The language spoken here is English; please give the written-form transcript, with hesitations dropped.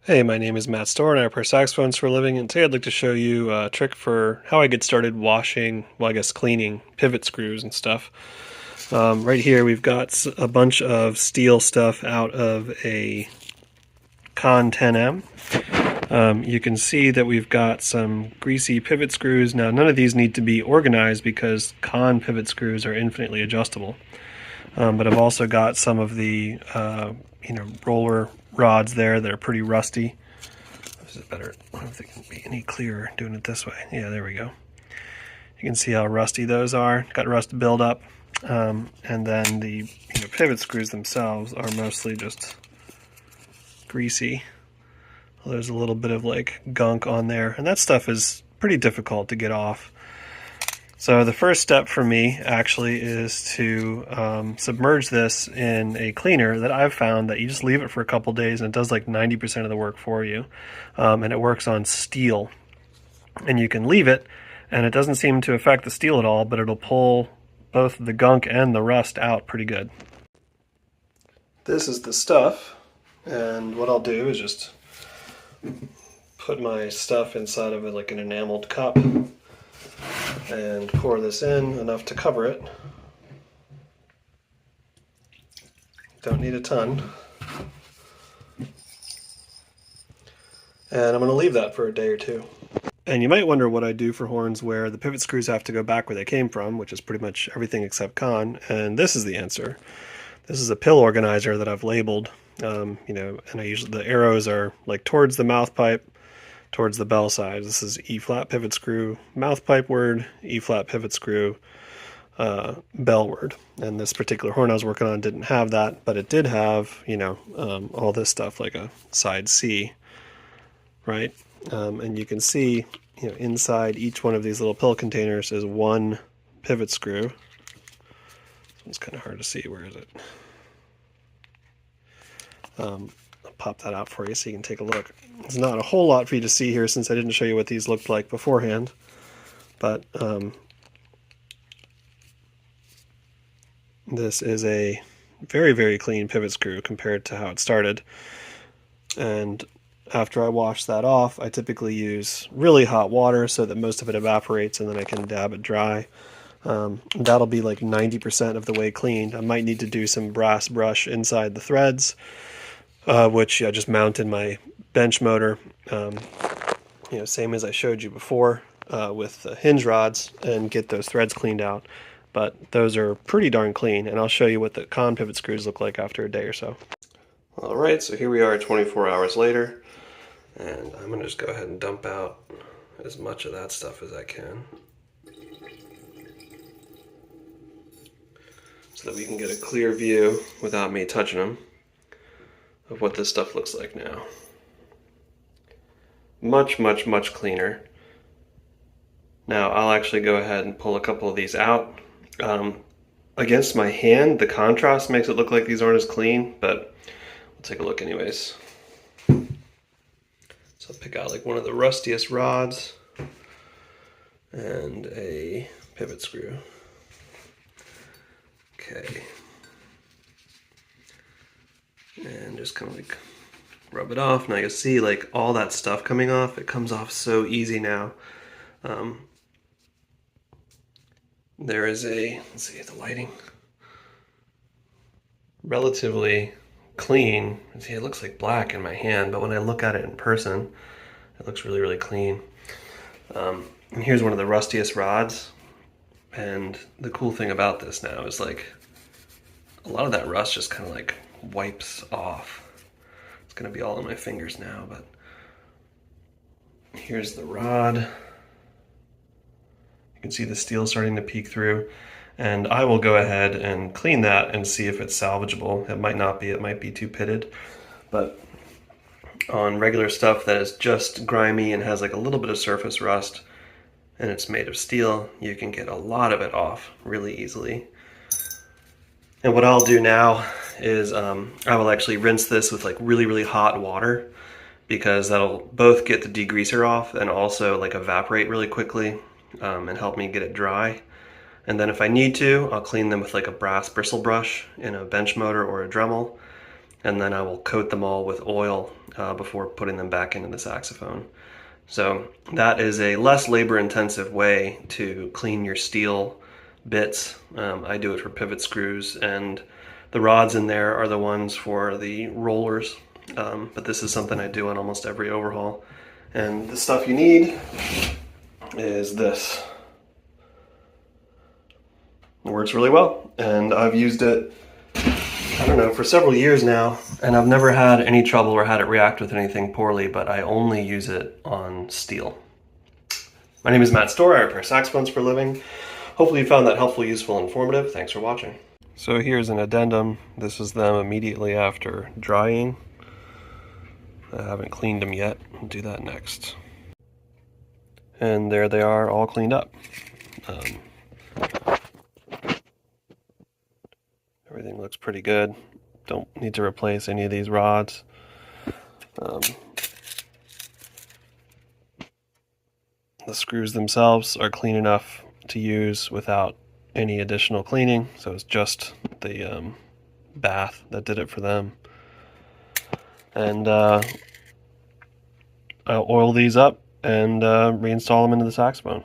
Hey, my name is Matt Storr and I repair saxophones for a living, and today I'd like to show you a trick for how I get started washing, well I guess cleaning pivot screws and stuff. Right here we've got a bunch of steel stuff out of a Con 10M. You can see that we've got some greasy pivot screws. Now none of these need to be organized because Con pivot screws are infinitely adjustable. But I've also got some of the roller rods there that are pretty rusty. This is better. I don't know if it can be any clearer doing it this way. Yeah, there we go. You can see how rusty those are. Got rust buildup. And then the pivot screws themselves are mostly just greasy. Well, there's a little bit of like gunk on there, and that stuff is pretty difficult to get off. So the first step for me actually is to submerge this in a cleaner that I've found that you just leave it for a couple days and it does like 90% of the work for you. And it works on steel. And you can leave it and it doesn't seem to affect the steel at all, but it'll pull both the gunk and the rust out pretty good. This is the stuff, and what I'll do is just put my stuff inside of it like an enameled cup and pour this in enough to cover it. Don't need a ton. And I'm going to leave that for a day or two. And you might wonder what I do for horns where the pivot screws have to go back where they came from, which is pretty much everything except con, and this is the answer. This is a pill organizer that I've labeled, and I usually, the arrows are like towards the mouth pipe, towards the bell side. This is E-flat pivot screw, mouth pipe word, E-flat pivot screw, bell word. And this particular horn I was working on didn't have that, but it did have, all this stuff like a side C, right? And you can see, inside each one of these little pill containers is one pivot screw. This one's kind of hard to see. Where is it? I'll pop that out for you so you can take a look. There's not a whole lot for you to see here since I didn't show you what these looked like beforehand, but this is a very, very clean pivot screw compared to how it started. And after I wash that off, I typically use really hot water so that most of it evaporates, and then I can dab it dry. That'll be like 90% of the way cleaned. I might need to do some brass brush inside the threads, which I just mount in my bench motor, same as I showed you before with the hinge rods, and get those threads cleaned out. But those are pretty darn clean, and I'll show you what the con pivot screws look like after a day or so. Alright, so here we are 24 hours later, and I'm going to just go ahead and dump out as much of that stuff as I can, so that we can get a clear view without me touching them of what this stuff looks like now. Much, much, much cleaner. Now I'll actually go ahead and pull a couple of these out. Against my hand, the contrast makes it look like these aren't as clean, but we'll take a look anyways. So I'll pick out like one of the rustiest rods and a pivot screw. Okay. And just kind of like rub it off. Now you see like all that stuff coming off. It comes off so easy now. There is let's see the lighting, relatively clean. See, it looks like black in my hand, but when I look at it in person, it looks really, really clean. And here's one of the rustiest rods. And the cool thing about this now is like a lot of that rust just kind of like wipes off. It's gonna be all on my fingers now, but here's the rod. You can see the steel starting to peek through, and I will go ahead and clean that and see if it's salvageable. It might not be, it might be too pitted, but on regular stuff that is just grimy and has like a little bit of surface rust and it's made of steel, you can get a lot of it off really easily. And what I'll do now is I will actually rinse this with like really, really hot water, because that'll both get the degreaser off and also like evaporate really quickly and help me get it dry. And then if I need to, I'll clean them with like a brass bristle brush in a bench motor or a Dremel, and then I will coat them all with oil before putting them back into the saxophone. So that is a less labor-intensive way to clean your steel bits. I do it for pivot screws, and the rods in there are the ones for the rollers. But this is something I do on almost every overhaul. And the stuff you need is this. It works really well, and I've used it, I don't know, for several years now, and I've never had any trouble or had it react with anything poorly, but I only use it on steel. My name is Matt Storr. I repair saxophones for a living. Hopefully you found that helpful, useful, and informative. Thanks for watching. So here's an addendum. This is them immediately after drying. I haven't cleaned them yet. I'll do that next. And there they are, all cleaned up. Everything looks pretty good. Don't need to replace any of these rods. The screws themselves are clean enough to use without any additional cleaning, so it's just the bath that did it for them. And I'll oil these up and reinstall them into the saxophone.